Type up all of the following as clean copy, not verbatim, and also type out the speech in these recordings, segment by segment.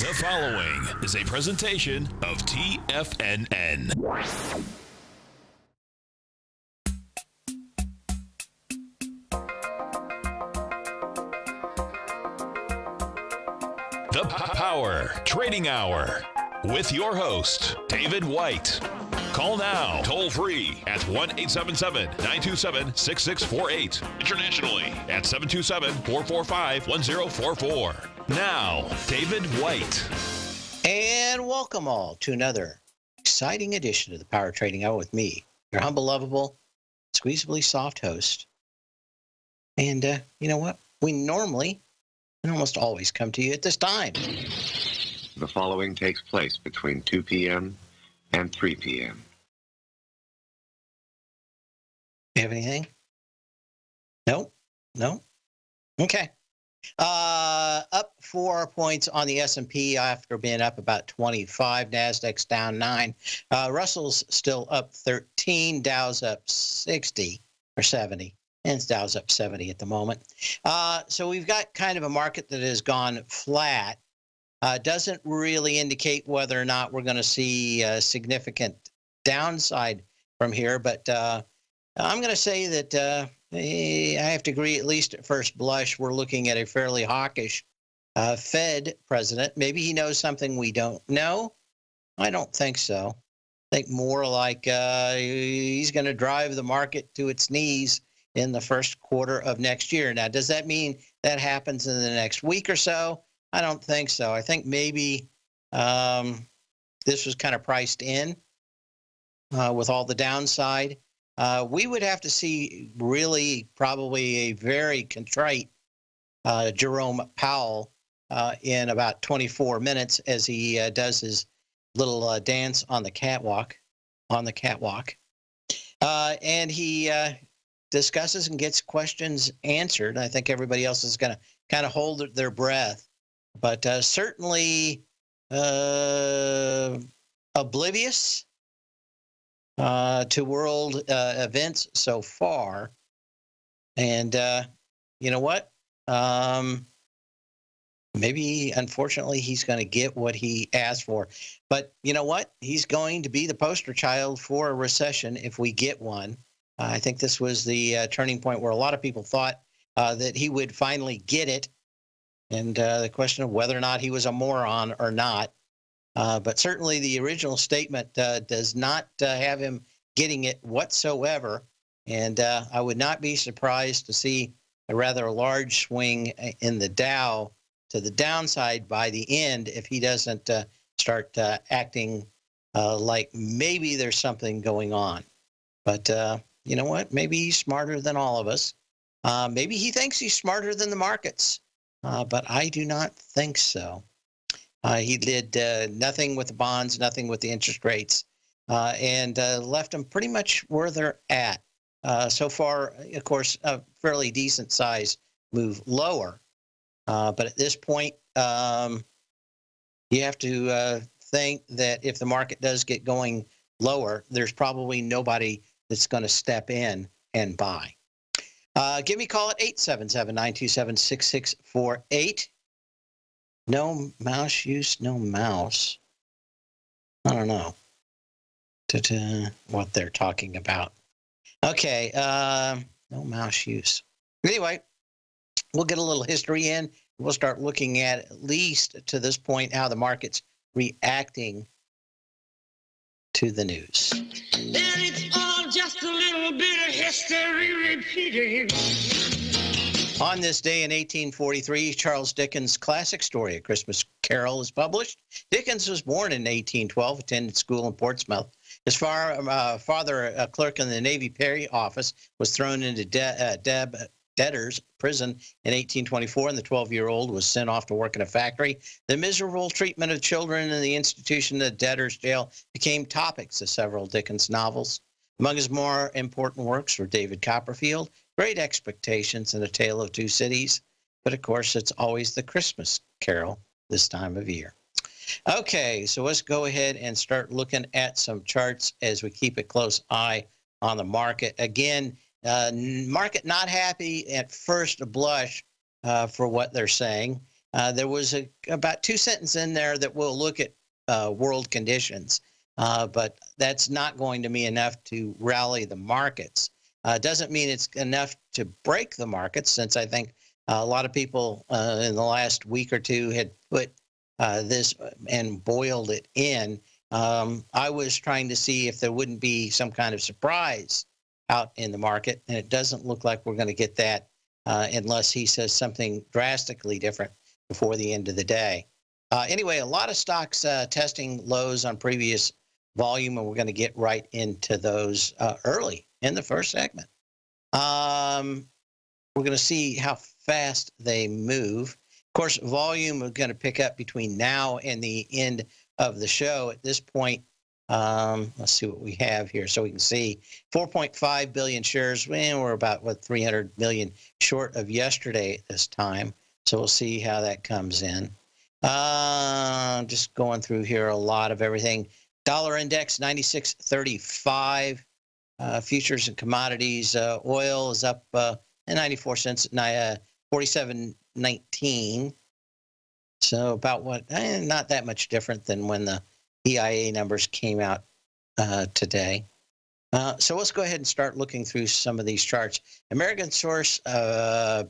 The following is a presentation of TFNN. The Power Trading Hour with your host, David White. Call now, toll free at 1-877-927-6648. Internationally at 727-445-1044. Now, David White. And welcome all to another exciting edition of the Power Trading Hour with me, your humble, lovable, squeezably soft host. And you know what? We normally and almost always come to you at this time. The following takes place between 2 p.m. and 3 p.m. You have anything? No? No? Okay. Up 4 points on the S&P after being up about 25. Nasdaq's down 9. Russell's still up 13. Dow's up 60 or 70. And Dow's up 70 at the moment. So we've got kind of a market that has gone flat. Doesn't really indicate whether or not we're going to see a significant downside from here. But I'm going to say that I have to agree, at least at first blush, we're looking at a fairly hawkish Fed president. Maybe he knows something we don't know. I don't think so. I think more like he's going to drive the market to its knees in the first quarter of next year. Now, does that mean that happens in the next week or so? I don't think so. I think maybe this was kind of priced in with all the downside. We would have to see really probably a very contrite Jerome Powell in about 24 minutes as he does his little dance on the catwalk. And he discusses and gets questions answered. I think everybody else is going to kind of hold their breath, but certainly oblivious to world events so far. And you know what? Maybe, unfortunately, he's going to get what he asked for. But you know what? He's going to be the poster child for a recession if we get one. I think this was the turning point where a lot of people thought that he would finally get it. And the question of whether or not he was a moron or not. But certainly the original statement does not have him getting it whatsoever. And I would not be surprised to see a rather large swing in the Dow to the downside by the end if he doesn't start acting like maybe there's something going on. But you know what? Maybe he's smarter than all of us. Maybe he thinks he's smarter than the markets. But I do not think so. He did nothing with the bonds, nothing with the interest rates, and left them pretty much where they're at. So far, of course, a fairly decent size move lower. But at this point, you have to think that if the market does get going lower, there's probably nobody that's going to step in and buy. Give me a call at 877-927-6648. No mouse use, no mouse. I don't know what they're talking about. Okay, no mouse use. Anyway, we'll get a little history in. We'll start looking at least to this point, how the market's reacting to the news. And it's all just a little bit of history repeating. On this day in 1843, Charles Dickens' classic story, A Christmas Carol, is published. Dickens was born in 1812, attended school in Portsmouth. His father, a clerk in the Navy Pay Office, was thrown into debtor's prison in 1824, and the 12-year-old was sent off to work in a factory. The miserable treatment of children in the institution of debtor's jail became topics of several Dickens novels. Among his more important works were David Copperfield, Great Expectations, and A Tale of Two Cities. But, of course, it's always the Christmas Carol this time of year. Okay, so let's go ahead and start looking at some charts as we keep a close eye on the market. Again, market not happy at first blush for what they're saying. There was about 2 sentences in there that will look at world conditions, but that's not going to be enough to rally the markets. Doesn't mean it's enough to break the markets, since I think a lot of people in the last week or two had put this and boiled it in. I was trying to see if there wouldn't be some kind of surprise out in the market, and it doesn't look like we're going to get that unless he says something drastically different before the end of the day. Anyway, a lot of stocks testing lows on previous volume, and we're going to get right into those early in the first segment. We're going to see how fast they move. Of course, volume is going to pick up between now and the end of the show. At this point, let's see what we have here so we can see 4.5 billion shares. And we're about, 300 million short of yesterday at this time. So we'll see how that comes in. Just going through here a lot of everything. Dollar index 96.35. Futures and commodities. Oil is up 94 cents at 47.19. So about not that much different than when the EIA numbers came out today. So let's go ahead and start looking through some of these charts. American Source,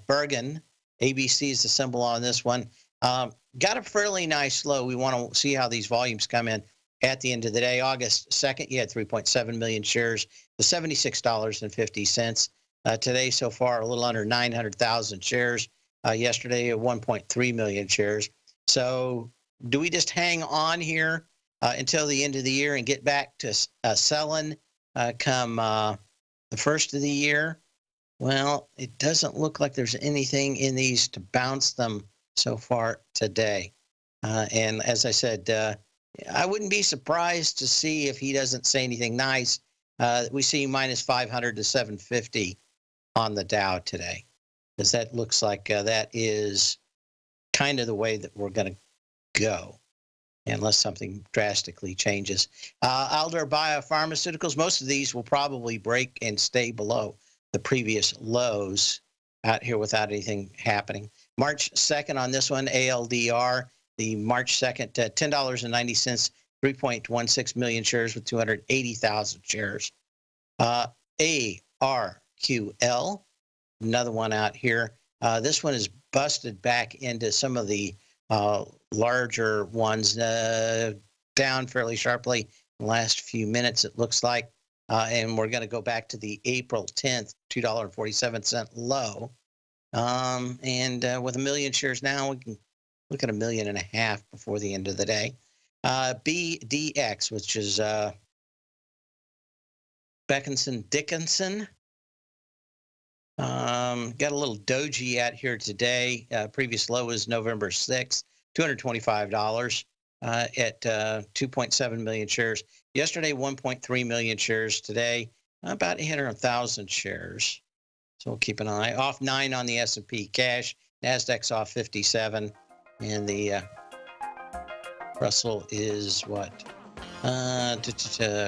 Bergen, ABC is the symbol on this one. Got a fairly nice low. We want to see how these volumes come in at the end of the day. August 2nd, you had 3.7 million shares to $76.50. Today, so far, a little under 900,000 shares. Yesterday, 1.3 million shares. So do we just hang on here until the end of the year and get back to selling come the first of the year? Well, it doesn't look like there's anything in these to bounce them so far today. And as I said, I wouldn't be surprised to see if he doesn't say anything nice. We see minus 500 to 750 on the Dow today, because that looks like that is kind of the way that we're going to go, unless something drastically changes. Alder Biopharmaceuticals, most of these will probably break and stay below the previous lows out here without anything happening. March 2nd on this one, ALDR, the March 2nd, $10.90, 3.16 million shares with 280,000 shares. ARQL, another one out here. This one is busted back into some of the larger ones, down fairly sharply in the last few minutes, it looks like. And we're going to go back to the April 10th, $2.47 low. And with 1 million shares now, we can look at 1.5 million before the end of the day. BDX, which is Beckinson Dickinson. Got a little doji out here today. Previous low is November 6th, $225 at 2.7 million shares. Yesterday, 1.3 million shares. Today, about 800,000 shares. So we'll keep an eye. Off 9 on the S&P cash. NASDAQ's off 57. And the Russell is what?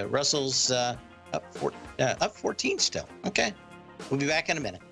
Russell's up 14 still. Okay. We'll be back in a minute.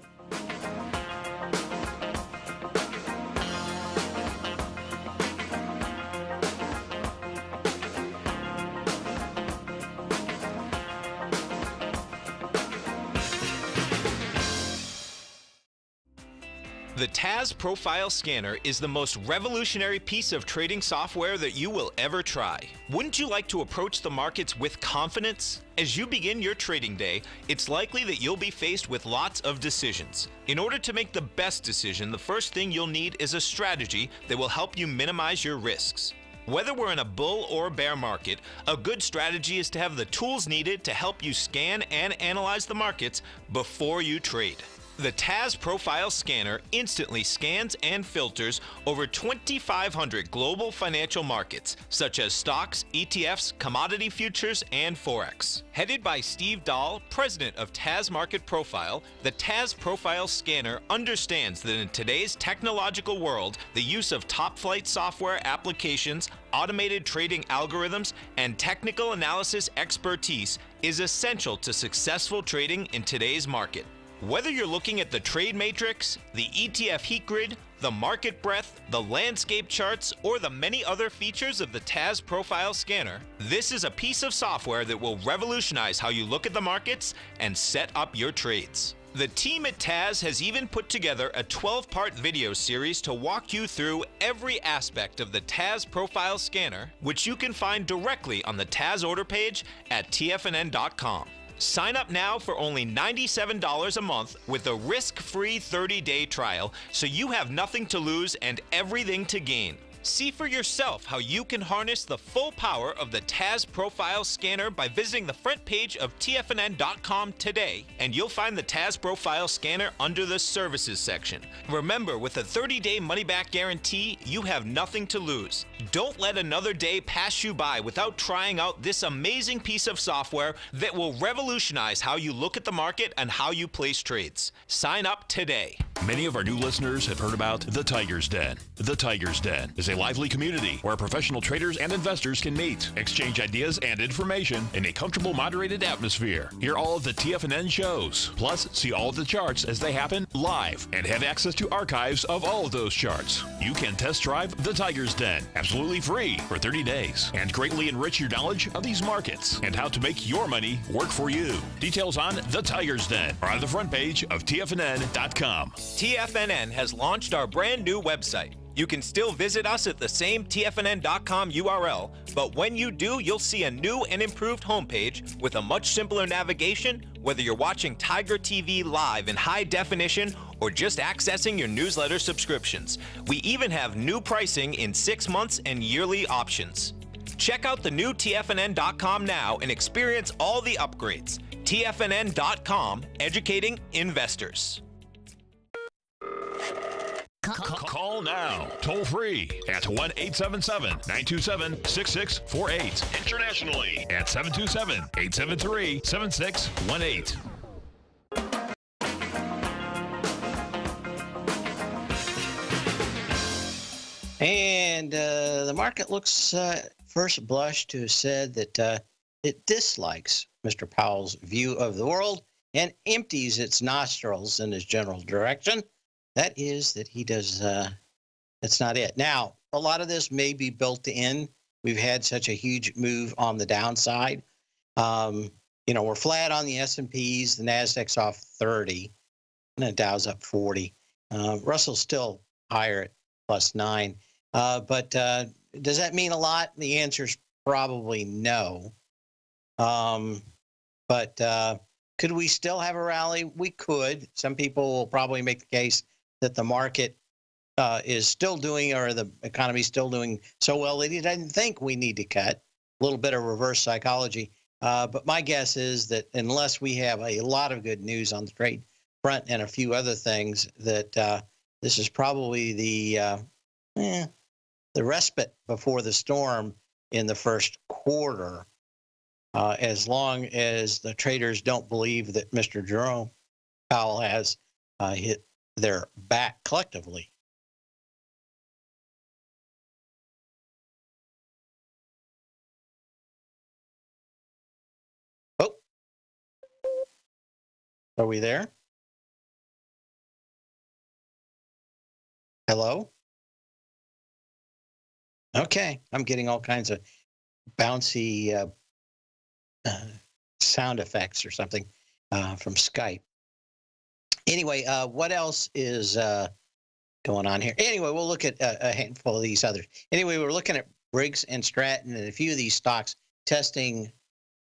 The TAS Profile Scanner is the most revolutionary piece of trading software that you will ever try. Wouldn't you like to approach the markets with confidence? As you begin your trading day, it's likely that you'll be faced with lots of decisions. In order to make the best decision, the first thing you'll need is a strategy that will help you minimize your risks. Whether we're in a bull or bear market, a good strategy is to have the tools needed to help you scan and analyze the markets before you trade. The TAS Profile Scanner instantly scans and filters over 2,500 global financial markets, such as stocks, ETFs, commodity futures, and Forex. Headed by Steve Dahl, president of TAS Market Profile, the TAS Profile Scanner understands that in today's technological world, the use of top-flight software applications, automated trading algorithms, and technical analysis expertise is essential to successful trading in today's market. Whether you're looking at the trade matrix, the ETF heat grid, the market breadth, the landscape charts, or the many other features of the TAS Profile Scanner, this is a piece of software that will revolutionize how you look at the markets and set up your trades. The team at TAS has even put together a 12-part video series to walk you through every aspect of the TAS Profile Scanner, which you can find directly on the TAS order page at TFNN.com. Sign up now for only $97 a month with a risk-free 30-day trial, so you have nothing to lose and everything to gain. See for yourself how you can harness the full power of the TAS Profile Scanner by visiting the front page of TFNN.com today, and you'll find the TAS Profile Scanner under the Services section. Remember, with a 30-day money-back guarantee, you have nothing to lose. Don't let another day pass you by without trying out this amazing piece of software that will revolutionize how you look at the market and how you place trades. Sign up today. Many of our new listeners have heard about the Tiger's Den. The Tiger's Den is a lively community where professional traders and investors can meet, exchange ideas and information in a comfortable, moderated atmosphere. Hear all of the TFNN shows, plus see all of the charts as they happen live and have access to archives of all of those charts. You can test drive the Tiger's Den absolutely free for 30 days and greatly enrich your knowledge of these markets and how to make your money work for you. Details on the Tiger's Den are on the front page of TFNN.com. TFNN has launched our brand new website. You can still visit us at the same TFNN.com URL, but when you do, you'll see a new and improved homepage with a much simpler navigation, whether you're watching Tiger TV live in high definition or just accessing your newsletter subscriptions. We even have new pricing in 6 months and yearly options. Check out the new TFNN.com now and experience all the upgrades. TFNN.com, educating investors. Call now, toll free at 1-877-927-6648. Internationally at 727-873-7618. And the market looks, first blush, to have said that it dislikes Mr. Powell's view of the world and empties its nostrils in his general direction. That is that he does, that's not it. Now, a lot of this may be built in. We've had such a huge move on the downside. You know, we're flat on the S&Ps, the NASDAQ's off 30, and the Dow's up 40. Russell's still higher at +9. But does that mean a lot? The answer is probably no. But could we still have a rally? We could. Some people will probably make the case that the market is still doing, or the economy is still doing so well that he doesn't think we need to cut. A little bit of reverse psychology. But my guess is that unless we have a lot of good news on the trade front and a few other things, that this is probably the respite before the storm in the first quarter, as long as the traders don't believe that Mr. Jerome Powell has hit their back collectively. Oh, are we there? Hello? Okay, I'm getting all kinds of bouncy sound effects or something from Skype. Anyway, what else is going on here? Anyway, we'll look at a handful of these others. Anyway, we're looking at Briggs and Stratton and a few of these stocks testing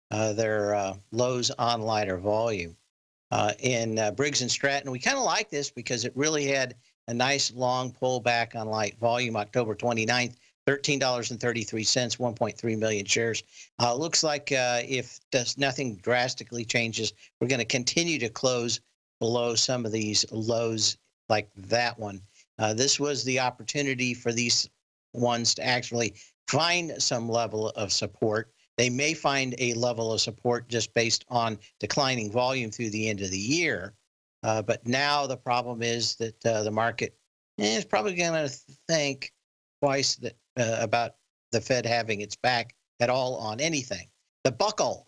their lows on lighter volume. In Briggs and Stratton, we kind of like this because it really had a nice long pullback on light volume, October 29th. $13.33, 1.3 million shares. Looks like if nothing drastically changes, we're going to continue to close below some of these lows like that one. This was the opportunity for these ones to actually find some level of support. They may find a level of support just based on declining volume through the end of the year. But now the problem is that the market is probably going to think twice that, about the Fed having its back at all on anything. The buckle,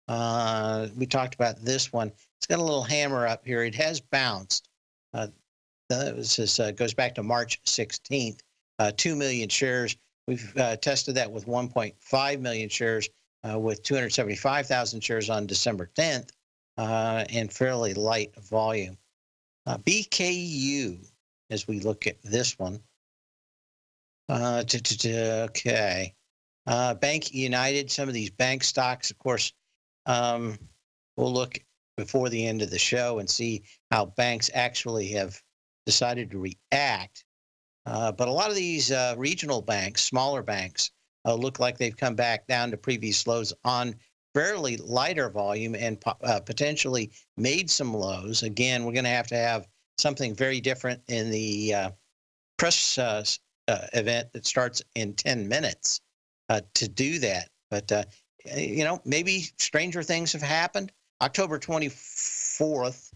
we talked about this one. It's got a little hammer up here. It has bounced. This goes back to March 16th, 2 million shares. We've tested that with 1.5 million shares, with 275,000 shares on December 10th, and fairly light volume. BKU, as we look at this one. Okay. Bank United, some of these bank stocks, of course, we'll look before the end of the show and see how banks actually have decided to react. But a lot of these regional banks, smaller banks, look like they've come back down to previous lows on fairly lighter volume and potentially made some lows. Again, we're going to have something very different in the press event that starts in 10 minutes to do that. But, maybe stranger things have happened. October 24th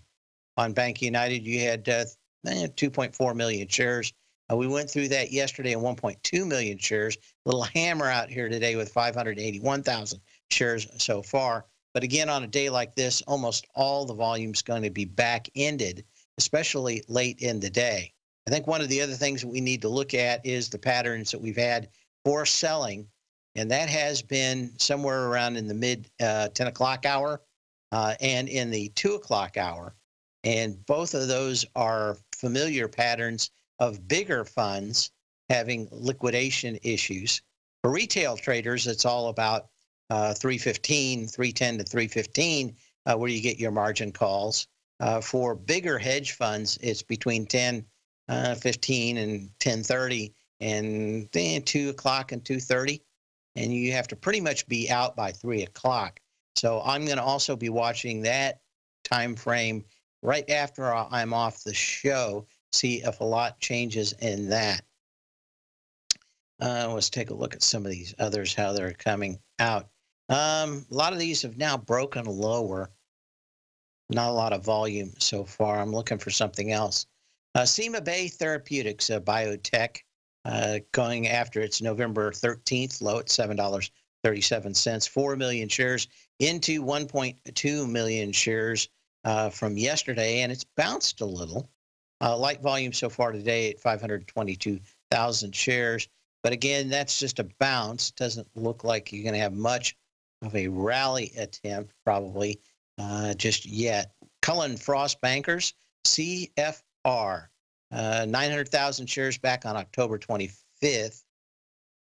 on Bank United, you had 2.4 million shares. We went through that yesterday at 1.2 million shares. Little hammer out here today with 581,000 shares so far. But again, on a day like this, almost all the volume is going to be back-ended, especially late in the day. I think one of the other things that we need to look at is the patterns that we've had for selling, and that has been somewhere around in the mid 10 o'clock hour and in the 2 o'clock hour. And both of those are familiar patterns of bigger funds having liquidation issues. For retail traders, it's all about 310 to 315, where you get your margin calls. For bigger hedge funds, it's between 10:15 and 10:30, and then 2 o'clock and 2:30, and you have to pretty much be out by 3 o'clock. So I'm going to also be watching that time frame right after I'm off the show, see if a lot changes in that. Let's take a look at some of these others, how they're coming out. A lot of these have now broken lower. Not a lot of volume so far. I'm looking for something else. Sema Bay Therapeutics, a biotech, going after its November 13th low at $7.37. 4 million shares into 1.2 million shares from yesterday, and it's bounced a little. Light volume so far today at 522,000 shares. But again, that's just a bounce. Doesn't look like you're going to have much of a rally attempt probably just yet. Cullen Frost Bankers, CFR, 900,000 shares back on October 25th.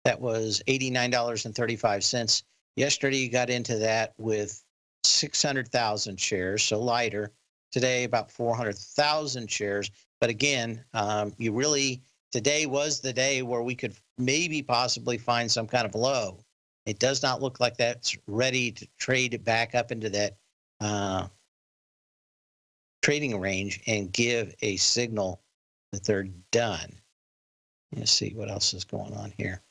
That was $89.35. Yesterday, you got into that with 600,000 shares, so lighter. Today, about 400,000 shares. But again, today was the day where we could maybe possibly find some kind of low. It does not look like that's ready to trade it back up into that trading range and give a signal that they're done. Let's see what else is going on here.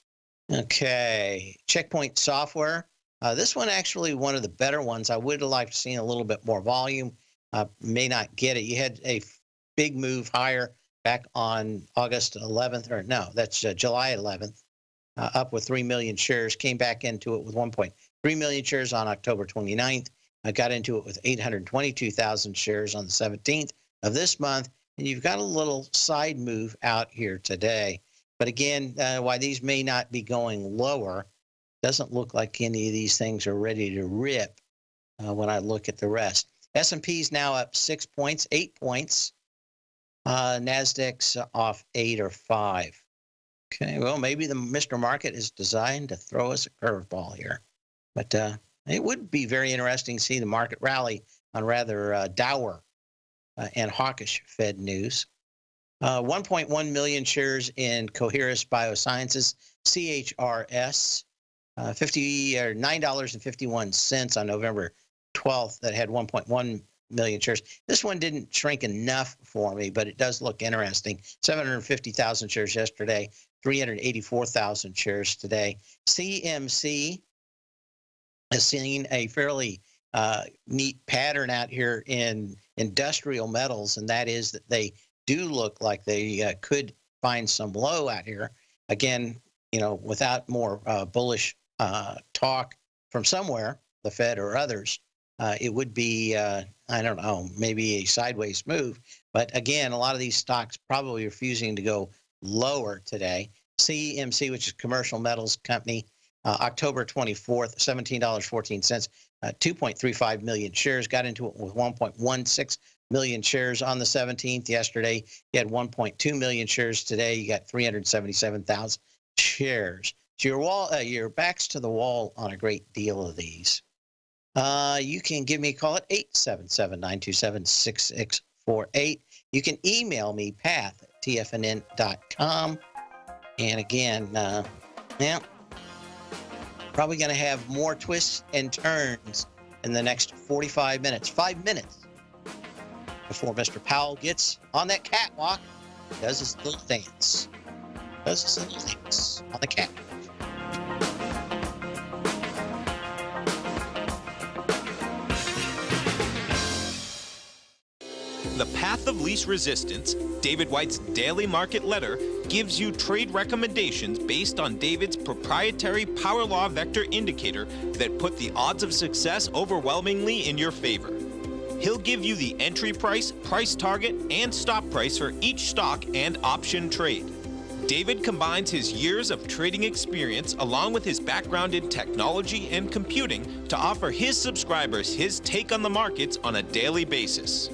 Okay, Checkpoint Software. This one actually one of the better ones. I would have liked to see a little bit more volume. May not get it. You had a big move higher back on August 11th, or no, that's July 11th, up with 3 million shares. Came back into it with 1.3 million shares on October 29th. I got into it with 822,000 shares on the 17th of this month. And you've got a little side move out here today. But again, why these may not be going lower, doesn't look like any of these things are ready to rip when I look at the rest. S&P's now up 6 points, 8 points. NASDAQ's off 8 or 5. Okay, well, maybe the Mr. Market is designed to throw us a curveball here. But it would be very interesting to see the market rally on rather dour and hawkish Fed news. 1.1 million shares in Coherus Biosciences, CHRS, $9.51 on November 12th. That had 1.1 million shares. This one didn't shrink enough for me, but it does look interesting. 750,000 shares yesterday, 384,000 shares today. CMC has seen a fairly neat pattern out here in industrial metals, and that is that they do look like they could find some low out here. Again, without more bullish talk from somewhere, the Fed or others, it would be, I don't know, maybe a sideways move. But again, a lot of these stocks probably refusing to go lower today. CMC, which is Commercial Metals Company, October 24th, $17.14, 2.35 million shares. Got into it with 1.16 million shares on the 17th. Yesterday, you had 1.2 million shares. Today, you got 377,000 shares. So your back's to the wall on a great deal of these. You can give me a call at 877-927-6648. You can email me, path@tfnn.com. And again, yeah, probably going to have more twists and turns in the next 45 minutes, 5 minutes before Mr. Powell gets on that catwalk, does his little dance. Does his little dance on the catwalk. The Path of Least Resistance, David White's daily market letter, gives you trade recommendations based on David's proprietary power law vector indicator that put the odds of success overwhelmingly in your favor. He'll give you the entry price, price target, and stop price for each stock and option trade. David combines his years of trading experience along with his background in technology and computing to offer his subscribers his take on the markets on a daily basis.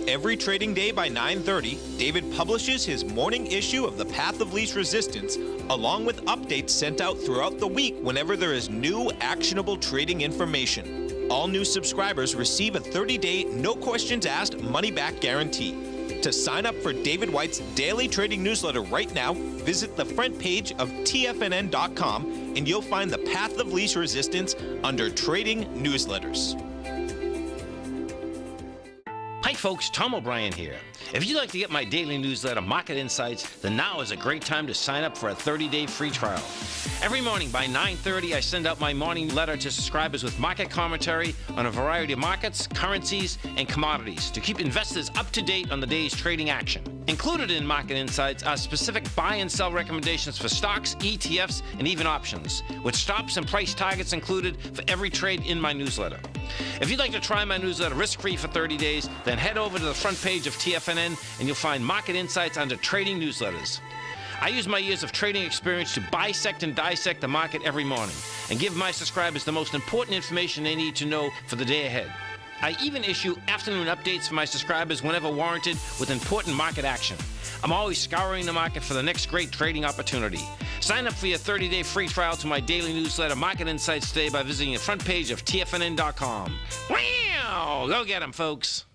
Every trading day by 9:30, David publishes his morning issue of The Path of Least Resistance, along with updates sent out throughout the week whenever there is new actionable trading information. All new subscribers receive a 30-day, no questions asked money-back guarantee. To sign up for David White's daily trading newsletter right now, visit the front page of TFNN.com and you'll find The Path of Least Resistance under Trading Newsletters. Hi folks, Tom O'Brien here. If you'd like to get my daily newsletter, Market Insights, then now is a great time to sign up for a 30-day free trial. Every morning by 9:30, I send out my morning letter to subscribers with market commentary on a variety of markets, currencies, and commodities to keep investors up to date on the day's trading action. Included in Market Insights are specific buy and sell recommendations for stocks, ETFs, and even options, with stops and price targets included for every trade in my newsletter. If you'd like to try my newsletter risk-free for 30 days, then head over to the front page of TFNN and you'll find Market Insights under Trading Newsletters. I use my years of trading experience to bisect and dissect the market every morning and give my subscribers the most important information they need to know for the day ahead. I even issue afternoon updates for my subscribers whenever warranted with important market action. I'm always scouring the market for the next great trading opportunity. Sign up for your 30-day free trial to my daily newsletter, Market Insights, today by visiting the front page of TFNN.com. Wow! Go get 'em, folks.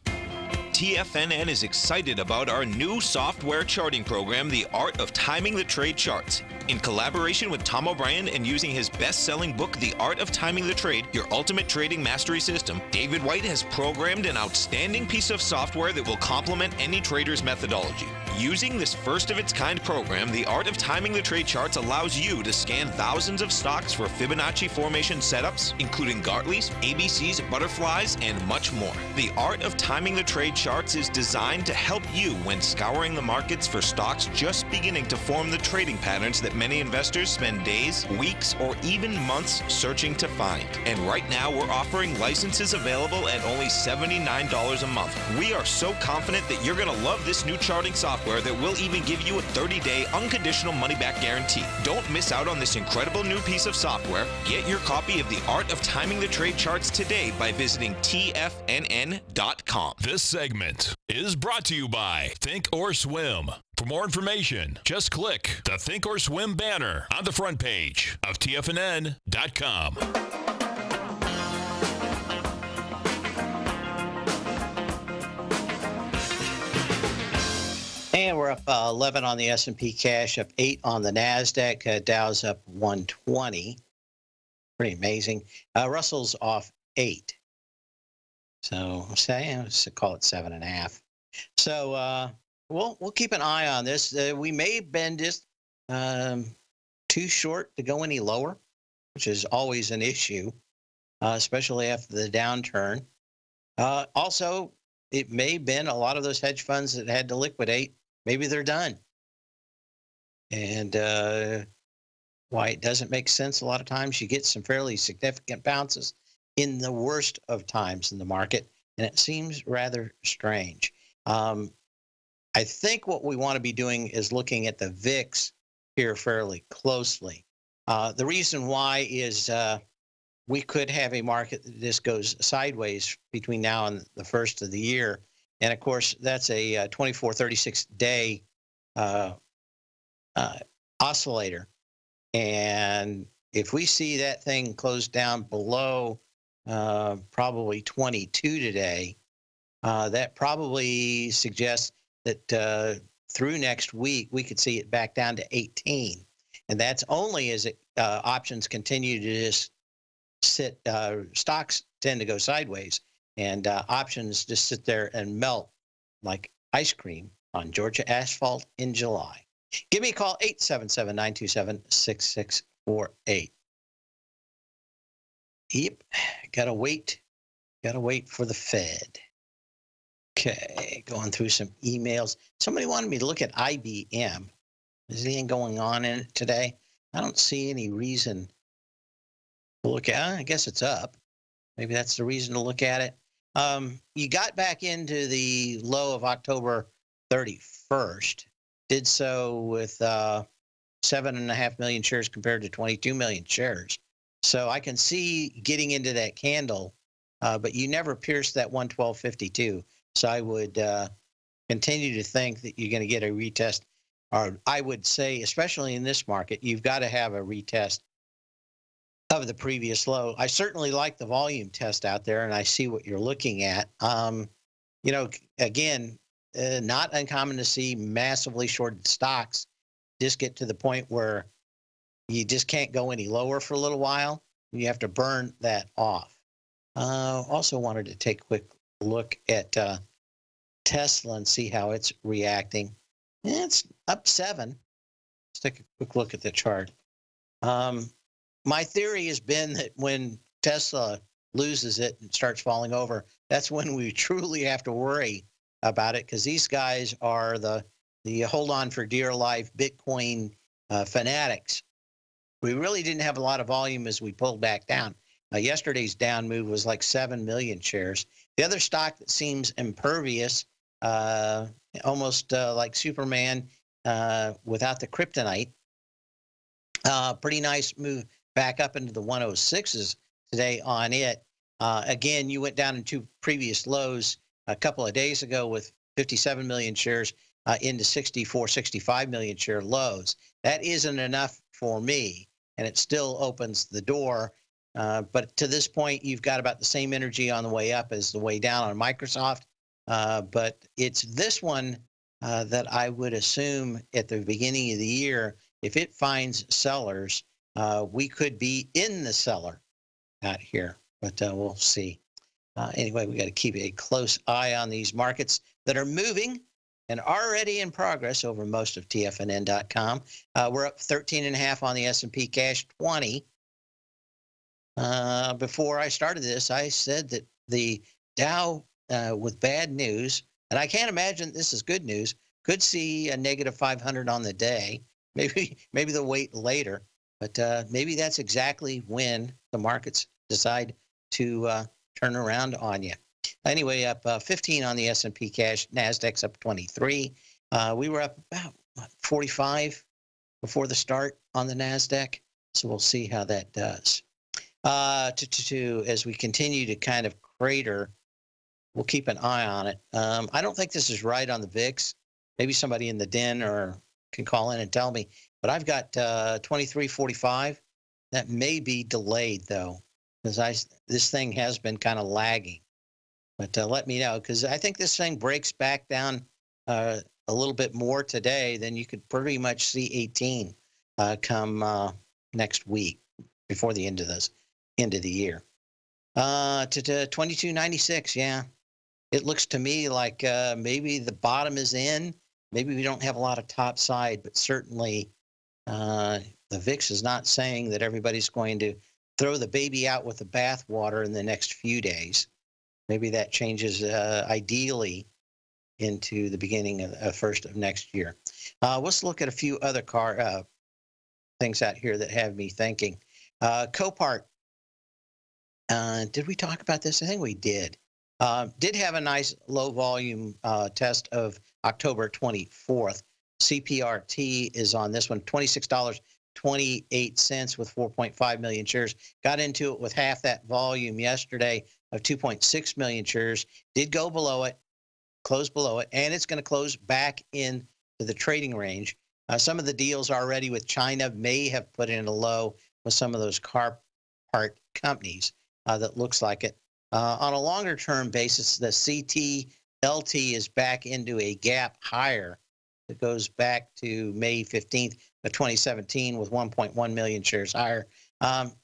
TFNN is excited about our new software charting program, The Art of Timing the Trade Charts. In collaboration with Tom O'Brien and using his best-selling book, The Art of Timing the Trade, Your Ultimate Trading Mastery System, David White has programmed an outstanding piece of software that will complement any trader's methodology. Using this first-of-its-kind program, The Art of Timing the Trade Charts allows you to scan thousands of stocks for Fibonacci formation setups, including Gartley's, ABC's, butterflies, and much more. The Art of Timing the Trade Charts is designed to help you when scouring the markets for stocks just beginning to form the trading patterns that many investors spend days, weeks, or even months searching to find. And right now, we're offering licenses available at only $79 a month. We are so confident that you're going to love this new charting software that will even give you a 30-day unconditional money-back guarantee. Don't miss out on this incredible new piece of software. Get your copy of The Art of Timing the Trade Charts today by visiting TFNN.com. This segment is brought to you by Think or Swim. For more information, just click the Think or Swim banner on the front page of TFNN.com. And we're up 11 on the S&P cash, up 8 on the NASDAQ. Dow's up 120. Pretty amazing. Russell's off 8. So let's call it 7.5. So we'll keep an eye on this. We may have been just too short to go any lower, which is always an issue, especially after the downturn. Also, it may have been a lot of those hedge funds that had to liquidate. Maybe they're done. And why it doesn't make sense a lot of times, you get some fairly significant bounces in the worst of times in the market, and it seems rather strange. I think what we want to be doing is looking at the VIX here fairly closely. The reason why is we could have a market that just goes sideways between now and the first of the year. And of course, that's a 24, 36-day oscillator. And if we see that thing close down below probably 22 today, that probably suggests that through next week, we could see it back down to 18. And that's only as options continue to just sit, stocks tend to go sideways, and options just sit there and melt like ice cream on Georgia asphalt in July. Give me a call, 877-927-6648. Yep, gotta wait for the Fed. Okay, going through some emails. Somebody wanted me to look at IBM. Is anything going on in it today? I don't see any reason to look at. I guess it's up. Maybe that's the reason to look at it. You got back into the low of October 31st. Did so with 7.5 million shares compared to 22 million shares. So I can see getting into that candle, but you never pierced that 112.52. So I would continue to think that you're going to get a retest. Or I would say, especially in this market, you've got to have a retest of the previous low. I certainly like the volume test out there, and I see what you're looking at. You know, again, not uncommon to see massively shorted stocks just get to the point where you just can't go any lower for a little while. You have to burn that off. Also wanted to take a quick look at Tesla and see how it's reacting. It's up 7. Let's take a quick look at the chart. My theory has been that when Tesla loses it and starts falling over, that's when we truly have to worry about it, because these guys are the hold on for dear life Bitcoin fanatics. We really didn't have a lot of volume as we pulled back down. Yesterday's down move was like 7 million shares. The other stock that seems impervious, almost like Superman without the kryptonite, pretty nice move back up into the 106s today on it. Again, you went down into previous lows a couple of days ago with 57 million shares into 64, 65 million share lows. That isn't enough for me, and it still opens the door. But to this point, you've got about the same energy on the way up as the way down on Microsoft. But it's this one that I would assume at the beginning of the year, if it finds sellers, we could be in the seller out here, but we'll see. Anyway, we got to keep a close eye on these markets that are moving and already in progress over most of TFNN.com. We're up 13.5 on the S&P cash 20. Before I started this, I said that the Dow with bad news, and I can't imagine this is good news, could see a negative 500 on the day. Maybe they'll wait later, but maybe that's exactly when the markets decide to turn around on you. Anyway, up 15 on the S&P cash. Nasdaq's up 23. We were up about 45 before the start on the Nasdaq, so we'll see how that does. As we continue to kind of crater, we'll keep an eye on it. I don't think this is right on the VIX. Maybe somebody in the den or can call in and tell me, but I've got 23.45. That may be delayed though, because this thing has been kind of lagging. But let me know, because I think this thing breaks back down a little bit more today, then you could pretty much see 18 come next week before the end of the year. To 22.96, yeah. It looks to me like maybe the bottom is in. Maybe we don't have a lot of top side, but certainly the VIX is not saying that everybody's going to throw the baby out with the bathwater in the next few days. Maybe that changes ideally into the beginning of first of next year. Let's look at a few other things out here that have me thinking. Copart Did we talk about this? I think we did. Did have a nice low volume test of October 24th. CPRT is on this one, $26.28 with 4.5 million shares. Got into it with half that volume yesterday of 2.6 million shares. Did go below it, closed below it, and it's going to close back into the trading range. Some of the deals already with China may have put in a low with some of those car part companies. That looks like it. On a longer term basis, the CTLT is back into a gap higher. It goes back to May 15th of 2017 with 1.1 million shares higher.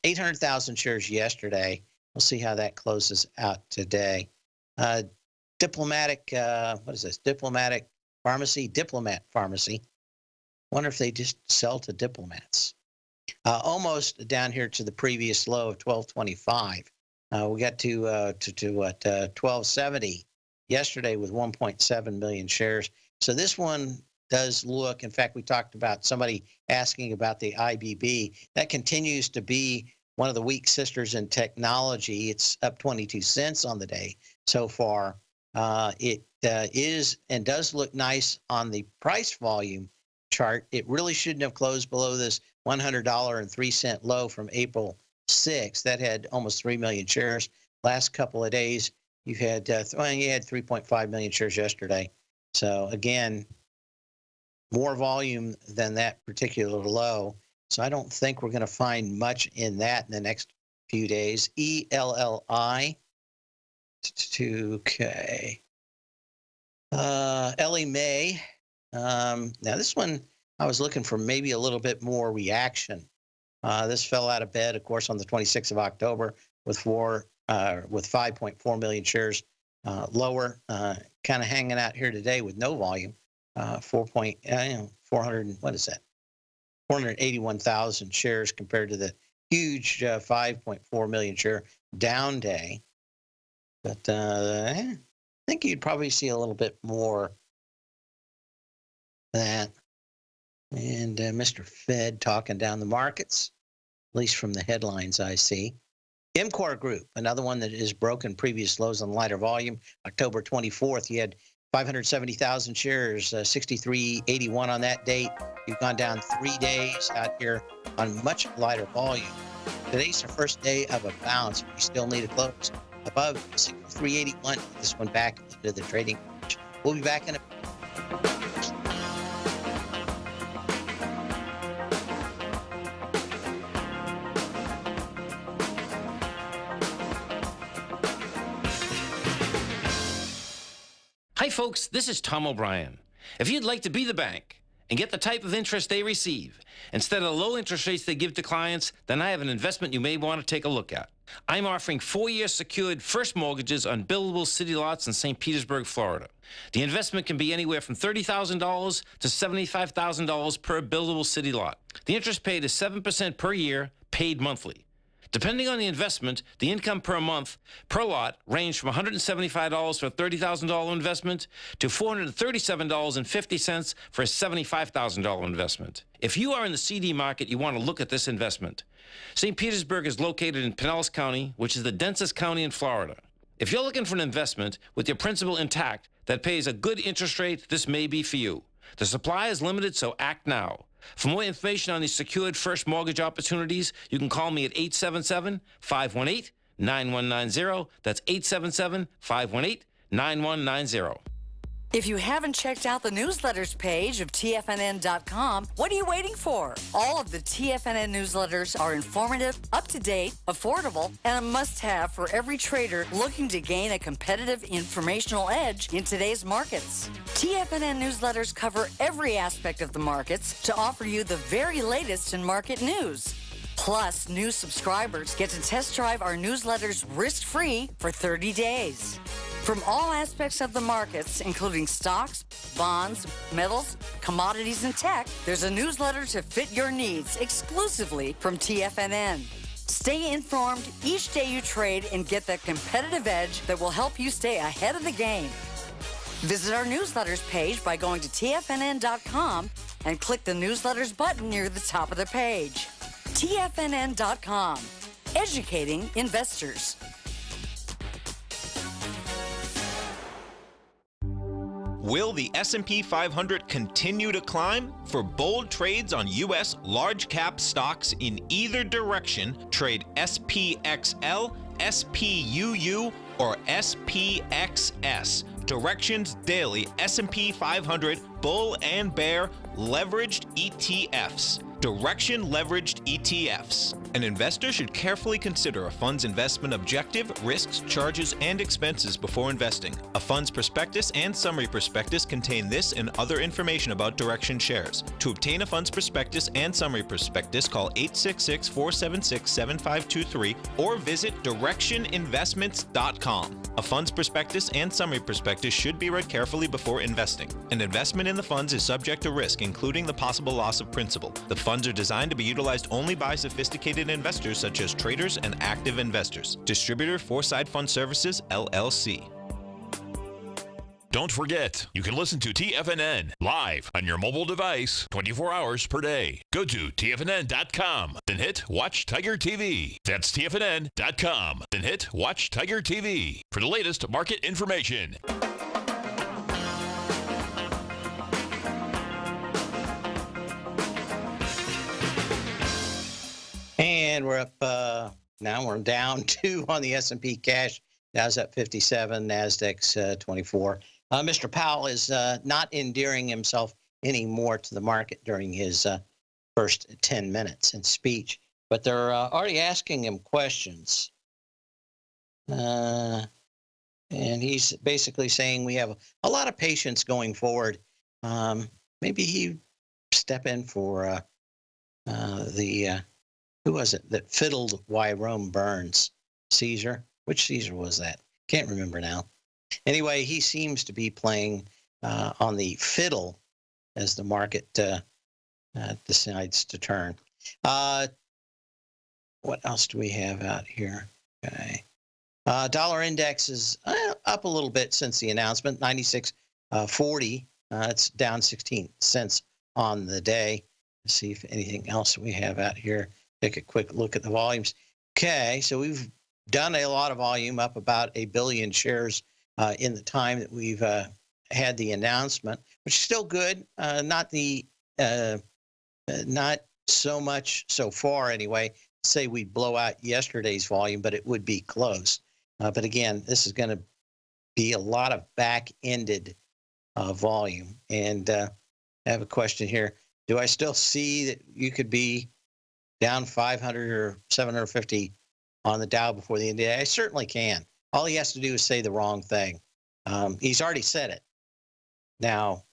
800,000 shares yesterday. We'll see how that closes out today. Diplomatic, what is this? Diplomatic Pharmacy, Diplomat Pharmacy. Wonder if they just sell to diplomats. Almost down here to the previous low of 1225. We got to what 1270 yesterday with 1.7 million shares. So this one does look. In fact, we talked about somebody asking about the IBB. That continues to be one of the weak sisters in technology. It's up 22 cents on the day so far. It is and does look nice on the price volume chart. It really shouldn't have closed below this $100.03 low from April 6th. That had almost 3 million shares. Last couple of days, you had 3.5 million shares yesterday. So again, more volume than that particular low. So I don't think we're going to find much in that in the next few days. ELLI. Okay. Ellie Mae. Now this one, I was looking for maybe a little bit more reaction. This fell out of bed, of course, on the 26th of October with 5.4 million shares lower. Kind of hanging out here today with no volume. 481,000 shares compared to the huge 5.4 million share down day. But I think you'd probably see a little bit more that. And Mr. Fed talking down the markets, at least from the headlines I see. MCore Group, another one that has broken previous lows on lighter volume. October 24th, you had 570,000 shares, 63.81 on that date. You've gone down 3 days out here on much lighter volume. Today's the first day of a bounce. We still need a close above 63.81. This one back into the trading range. We'll be back in a Hi folks, this is Tom O'Brien. If you'd like to be the bank and get the type of interest they receive instead of the low interest rates they give to clients, then I have an investment you may want to take a look at. I'm offering 4-year secured first mortgages on buildable city lots in St. Petersburg, Florida. The investment can be anywhere from $30,000 to $75,000 per buildable city lot. The interest paid is 7% per year, paid monthly. Depending on the investment, the income per month per lot ranged from $175 for a $30,000 investment to $437.50 for a $75,000 investment. If you are in the CD market, you want to look at this investment. St. Petersburg is located in Pinellas County, which is the densest county in Florida. If you're looking for an investment with your principal intact that pays a good interest rate, this may be for you. The supply is limited, so act now. For more information on these secured first mortgage opportunities, you can call me at 877-518-9190. That's 877-518-9190. If you haven't checked out the newsletters page of TFNN.com, what are you waiting for? All of the TFNN newsletters are informative, up-to-date, affordable, and a must-have for every trader looking to gain a competitive informational edge in today's markets. TFNN newsletters cover every aspect of the markets to offer you the very latest in market news. Plus, new subscribers get to test drive our newsletters risk-free for 30 days. From all aspects of the markets, including stocks, bonds, metals, commodities, and tech, there's a newsletter to fit your needs exclusively from TFNN. Stay informed each day you trade and get that competitive edge that will help you stay ahead of the game. Visit our newsletters page by going to TFNN.com and click the newsletters button near the top of the page. TFNN.com. educating investors. Will the S&P 500 continue to climb? For bold trades on U.S. large cap stocks in either direction, trade SPXL, SPUU, or SPXS. Directions Daily S&P 500 Bull and Bear Leveraged ETFs. Direction Leveraged ETFs. An investor should carefully consider a fund's investment objective, risks, charges, and expenses before investing. A fund's prospectus and summary prospectus contain this and other information about Direction shares. To obtain a fund's prospectus and summary prospectus, call 866-476-7523 or visit directioninvestments.com. A fund's prospectus and summary prospectus should be read carefully before investing. An investment in the funds is subject to risk, including the possible loss of principal. The funds are designed to be utilized only by sophisticated investors such as traders and active investors. Distributor Foreside Fund Services, LLC. Don't forget, you can listen to TFNN live on your mobile device 24 hours per day. Go to TFNN.com, then hit Watch Tiger TV. That's TFNN.com, then hit Watch Tiger TV for the latest market information. And we're up, now we're down 2 on the S&P cash. Dow's up 57, NASDAQ's 24. Mr. Powell is not endearing himself anymore to the market during his first 10 minutes in speech, but they're already asking him questions. And he's basically saying we have a lot of patience going forward. Maybe he step in for who was it that fiddled Why Rome Burns? Caesar? Which Caesar was that? Can't remember now. Anyway, he seems to be playing on the fiddle as the market decides to turn. What else do we have out here? Okay. Dollar index is up a little bit since the announcement, 96.40. It's down 16 cents on the day. Let's see if anything else we have out here. Take a quick look at the volumes. Okay, so we've done a lot of volume, up about 1 billion shares in the time that we've had the announcement, which is still good. Not so much so far anyway. Say we blow out yesterday's volume, but it would be close. But again, this is going to be a lot of back-ended volume. And I have a question here. Do I still see that you could be down 500 or 750 on the Dow before the end of the day? I certainly can. All he has to do is say the wrong thing. He's already said it. Now,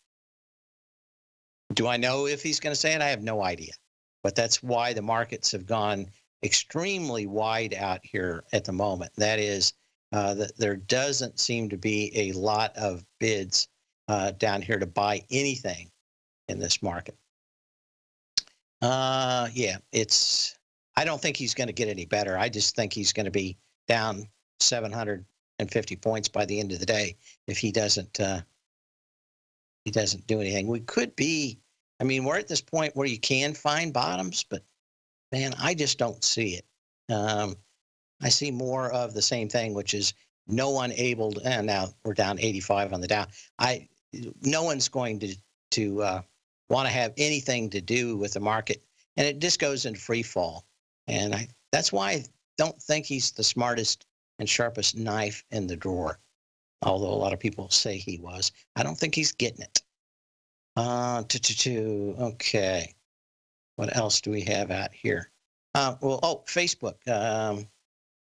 do I know if he's going to say it? I have no idea. But that's why the markets have gone extremely wide out here at the moment. That is, that there doesn't seem to be a lot of bids down here to buy anything in this market. Yeah, I don't think he's going to get any better. I just think he's going to be down 750 points by the end of the day if he doesn't do anything. We could be, I mean, we're at this point where you can find bottoms, but man, I just don't see it. I see more of the same thing, which is no one able to, and now we're down 85 on the Dow. No one's going to want to have anything to do with the market, and it just goes into free fall. And that's why I don't think he's the smartest and sharpest knife in the drawer, although a lot of people say he was. I don't think he's getting it. Okay. What else do we have out here? Facebook.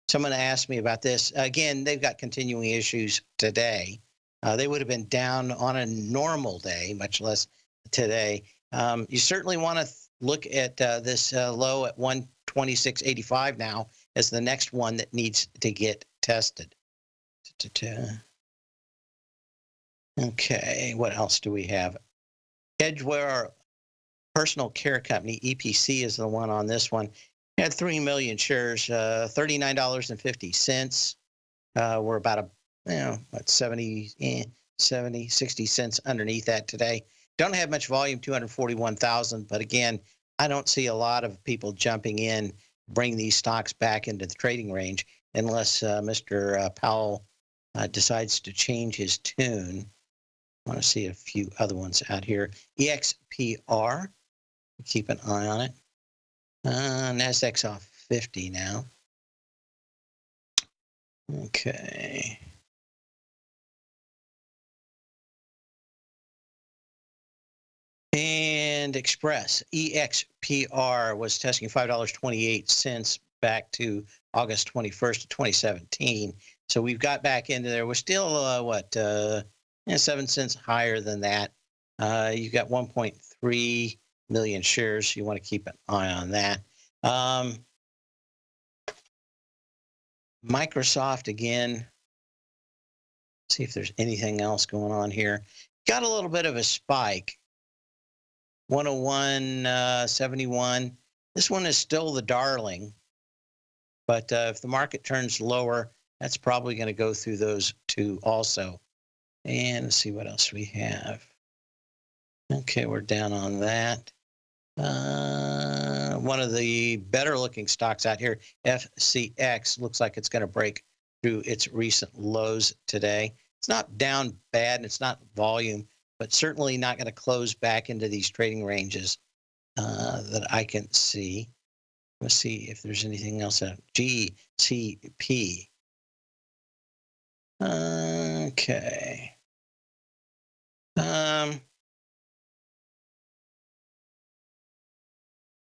Someone asked me about this. Again, they've got continuing issues today. They would have been down on a normal day, much less today. You certainly want to look at this low at 126.85 now as the next one that needs to get tested. Okay, what else do we have? Edgeware Personal Care Company, EPC, is the one on this one. Had 3 million shares, $39.50. We're about 60 cents underneath that today. Don't have much volume, 241,000. But again, I don't see a lot of people jumping in bring these stocks back into the trading range unless Mr. Powell decides to change his tune. I want to see a few other ones out here. EXPR, keep an eye on it. NASDAQ's off 50 now. Okay. And Express, EXPR, was testing $5.28 back to August 21st of 2017. So we've got back into there. We're still, 7 cents higher than that. You've got 1.3 million shares. You want to keep an eye on that. Microsoft, again, see if there's anything else going on here. Got a little bit of a spike. 101.71. This one is still the darling, but if the market turns lower, that's probably going to go through those two also. And let's see what else we have. Okay, we're down on that. One of the better looking stocks out here, FCX, looks like it's going to break through its recent lows today. It's not down bad, and it's not volume, but certainly not going to close back into these trading ranges that I can see. Let's see if there's anything else out. GCP. Okay.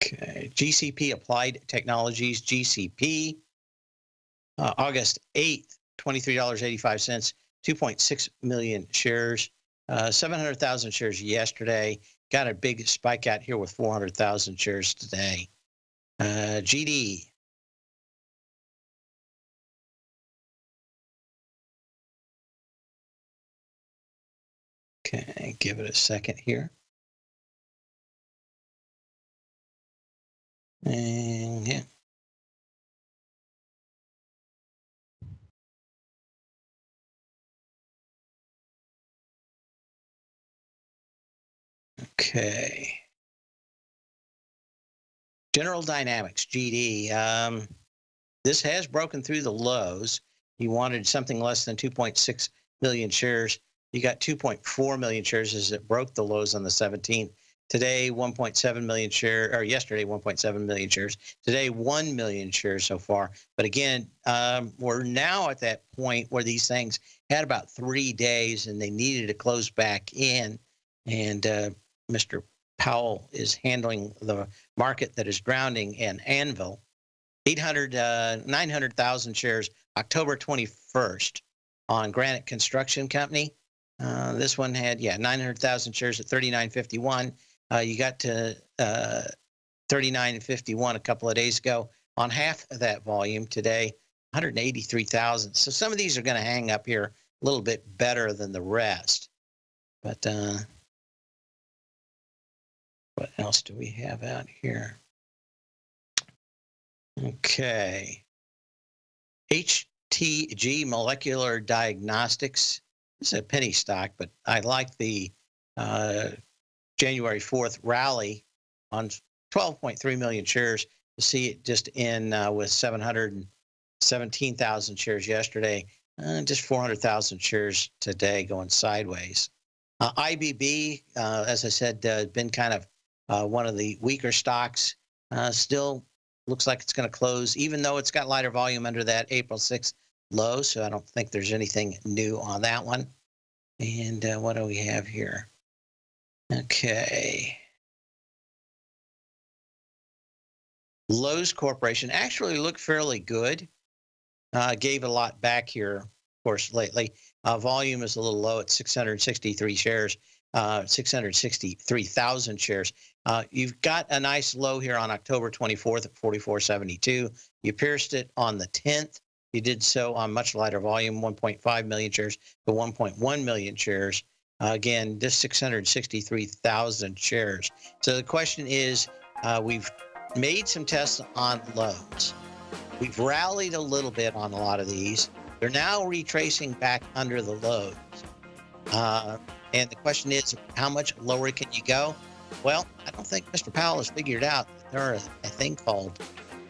Okay. GCP, Applied Technologies, GCP. August 8th, $23.85, 2.6 million shares. 700,000 shares yesterday. Got a big spike out here with 400,000 shares today. GD. Okay, give it a second here. And yeah. Okay. General Dynamics, GD. This has broken through the lows. You wanted something less than 2.6 million shares. You got 2.4 million shares as it broke the lows on the 17th. Today, 1.7 million shares, or yesterday, 1.7 million shares. Today, 1 million shares so far. But again, we're now at that point where these things had about 3 days and they needed to close back in. And Mr. Powell is handling the market that is drowning in Anvil. 900,000 shares, October 21st on Granite Construction Company. This one had, 900,000 shares at $39.51. You got to $39.51 a couple of days ago on half of that volume. Today, 183,000. So some of these are going to hang up here a little bit better than the rest. But what else do we have out here? Okay. HTG Molecular Diagnostics. It's a penny stock, but I like the January 4th rally on 12.3 million shares. To see it just in with 717,000 shares yesterday, just 400,000 shares today going sideways. IBB, as I said, been kind of one of the weaker stocks. Still looks like it's going to close, even though it's got lighter volume under that April 6th low. So I don't think there's anything new on that one. And what do we have here? Okay. Lowe's Corporation actually looked fairly good. Gave a lot back here, of course, lately. Volume is a little low at 663 shares, 663,000 shares. You've got a nice low here on October 24th at 44.72. You pierced it on the 10th. You did so on much lighter volume, 1.5 million shares to 1.1 million shares. Again, just 663,000 shares. So the question is, we've made some tests on lows. We've rallied a little bit on a lot of these. They're now retracing back under the lows. And the question is, how much lower can you go? Well, I don't think Mr. Powell has figured out that there is a thing called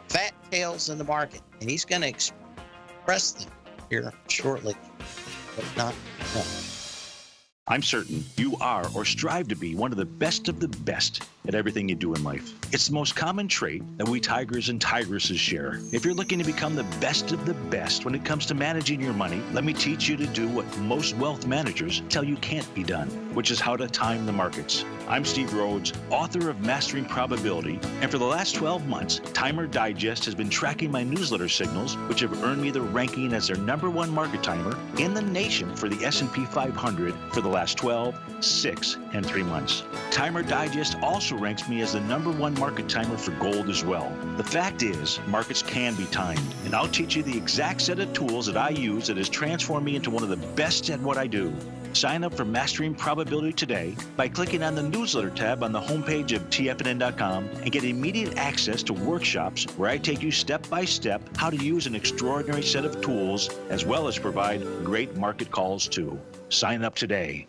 fat tails in the market, and he's going to express them here shortly, but not no. I'm certain you are or strive to be one of the best at everything you do in life. It's the most common trait that we tigers and tigresses share. If you're looking to become the best of the best when it comes to managing your money, let me teach you to do what most wealth managers tell you can't be done, which is how to time the markets. I'm Steve Rhodes, author of Mastering Probability, and for the last 12 months, Timer Digest has been tracking my newsletter signals, which have earned me the ranking as their #1 market timer in the nation for the S&P 500 for the last 12, 6, and 3 months. Timer Digest also ranks me as the #1 market timer for gold as well. The fact is, markets can be timed, and I'll teach you the exact set of tools that I use that has transformed me into one of the best at what I do. Sign up for Mastering Probability today by clicking on the newsletter tab on the homepage of TFNN.com and get immediate access to workshops where I take you step by step how to use an extraordinary set of tools as well as provide great market calls too. Sign up today.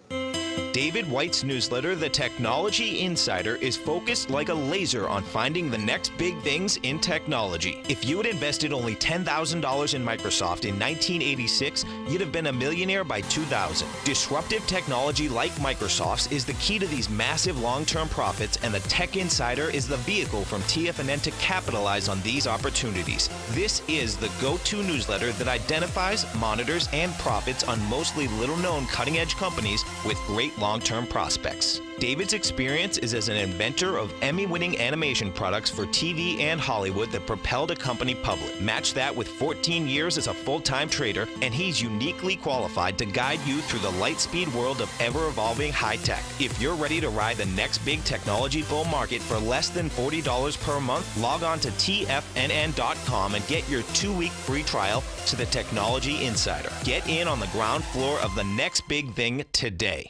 David White's newsletter, The Technology Insider, is focused like a laser on finding the next big things in technology. If you had invested only $10,000 in Microsoft in 1986, you'd have been a millionaire by 2000. Disruptive technology like Microsoft's is the key to these massive long-term profits, and the Tech Insider is the vehicle from TFNN to capitalize on these opportunities. This is the go-to newsletter that identifies, monitors, and profits on mostly little-known cutting-edge companies with great long-term prospects. David's experience is as an inventor of Emmy-winning animation products for TV and Hollywood that propelled a company public. Match that with 14 years as a full-time trader, and he's uniquely qualified to guide you through the light-speed world of ever-evolving high-tech. If you're ready to ride the next big technology bull market for less than $40 per month, log on to TFNN.com and get your 2-week free trial to the Technology Insider. Get in on the ground floor of the next big thing today.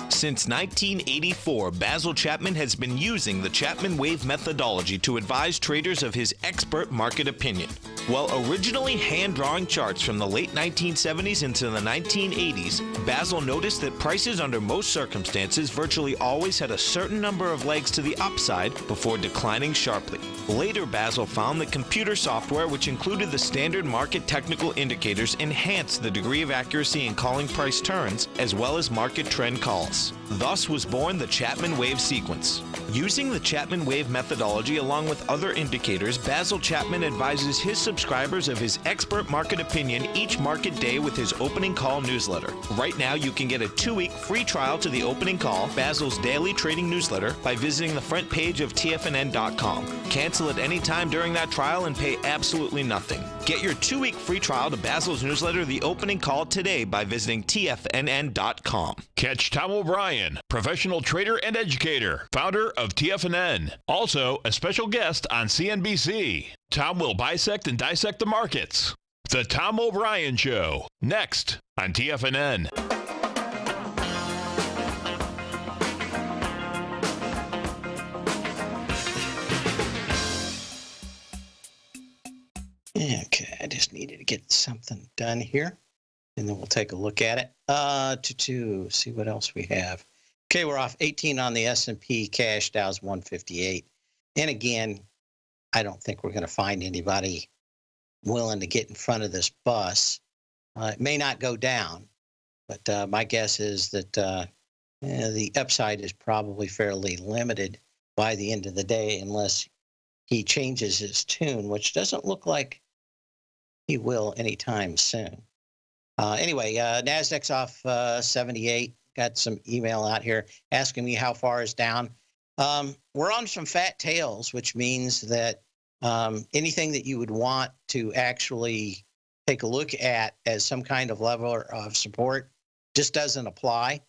Since 1984, Basil Chapman has been using the Chapman Wave methodology to advise traders of his expert market opinion. While originally hand-drawing charts from the late 1970s into the 1980s, Basil noticed that prices under most circumstances virtually always had a certain number of legs to the upside before declining sharply. Later, Basil found that computer software, which included the standard market technical indicators, enhanced the degree of accuracy in calling price turns, as well as market trend calls. Thus was born the Chapman Wave sequence. Using the Chapman Wave methodology along with other indicators, Basil Chapman advises his subscribers of his expert market opinion each market day with his opening call newsletter. Right now, you can get a 2-week free trial to the opening call, Basil's daily trading newsletter, by visiting the front page of TFNN.com. Cancel at any time during that trial and pay absolutely nothing. Get your 2-week free trial to Basil's newsletter, The Opening Call, today by visiting TFNN.com. Catch Tom O'Brien, professional trader and educator, founder of TFNN. Also, a special guest on CNBC. Tom will bisect and dissect the markets. The Tom O'Brien Show, next on TFNN. Okay, I just needed to get something done here, and then we'll take a look at it. To see what else we have. Okay, we're off 18 on the S&P. Cash Dow's 158. And again, I don't think we're going to find anybody willing to get in front of this bus. It may not go down, but my guess is that the upside is probably fairly limited by the end of the day unless he changes his tune, which doesn't look like he will anytime soon. Anyway, NASDAQ's off 78. Got some email out here asking me how far is down. We're on some fat tails, which means that anything that you would want to actually take a look at as some kind of level of support just doesn't apply.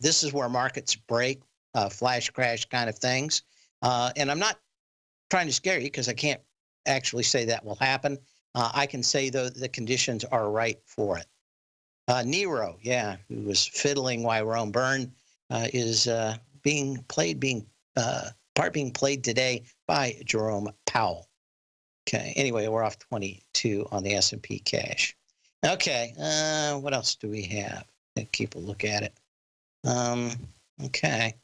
This is where markets break, flash crash kind of things. And I'm not trying to scare you because I can't actually say that will happen. I can say, though, the conditions are right for it. Nero, yeah, who was fiddling while Rome burned, is being played today by Jerome Powell. Okay, anyway, we're off 22 on the S&P cash. Okay, what else do we have? Keep a look at it. Okay.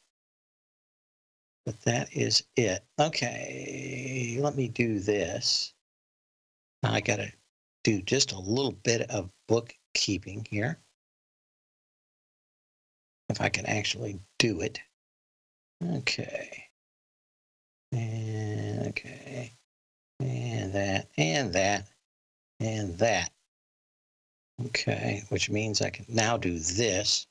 But that is it. Okay, see. Let me do this. Now I got to do just a little bit of bookkeeping here. If I can actually do it. Okay. And okay. And that, and that, and that. Okay, which means I can now do this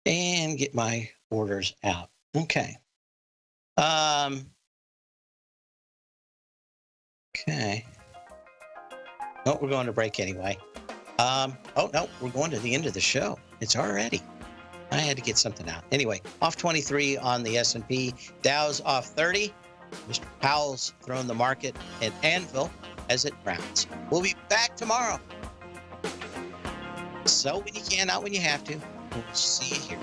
and get my orders out. Okay. Okay. Oh, we're going to break anyway. Oh, no, we're going to the end of the show. It's already. I had to get something out. Anyway, off 23 on the S&P. Dow's off 30. Mr. Powell's thrown the market an anvil as it rounds. We'll be back tomorrow. Sell when you can, not when you have to. We'll see you here.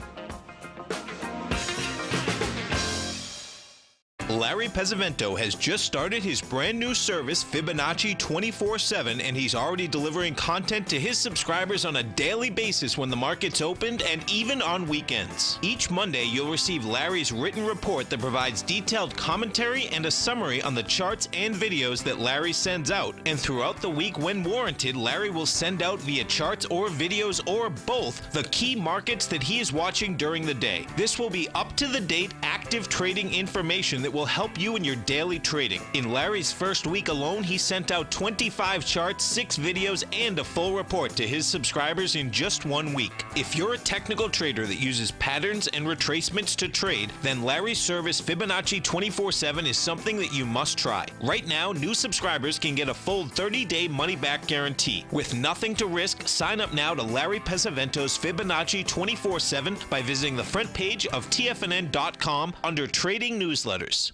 Larry Pesavento has just started his brand new service, Fibonacci 24/7, and he's already delivering content to his subscribers on a daily basis when the market's opened and even on weekends. Each Monday, you'll receive Larry's written report that provides detailed commentary and a summary on the charts and videos that Larry sends out. And throughout the week, when warranted, Larry will send out via charts or videos or both the key markets that he is watching during the day. This will be up-to-the-date, active trading information that will help you in your daily trading. In Larry's first week alone, he sent out 25 charts, 6 videos, and a full report to his subscribers in just 1 week. If you're a technical trader that uses patterns and retracements to trade, then Larry's service Fibonacci 24/7 is something that you must try. Right now, new subscribers can get a full 30-day money-back guarantee. With nothing to risk, sign up now to Larry Pesavento's Fibonacci 24/7 by visiting the front page of TFNN.com under Trading Newsletters.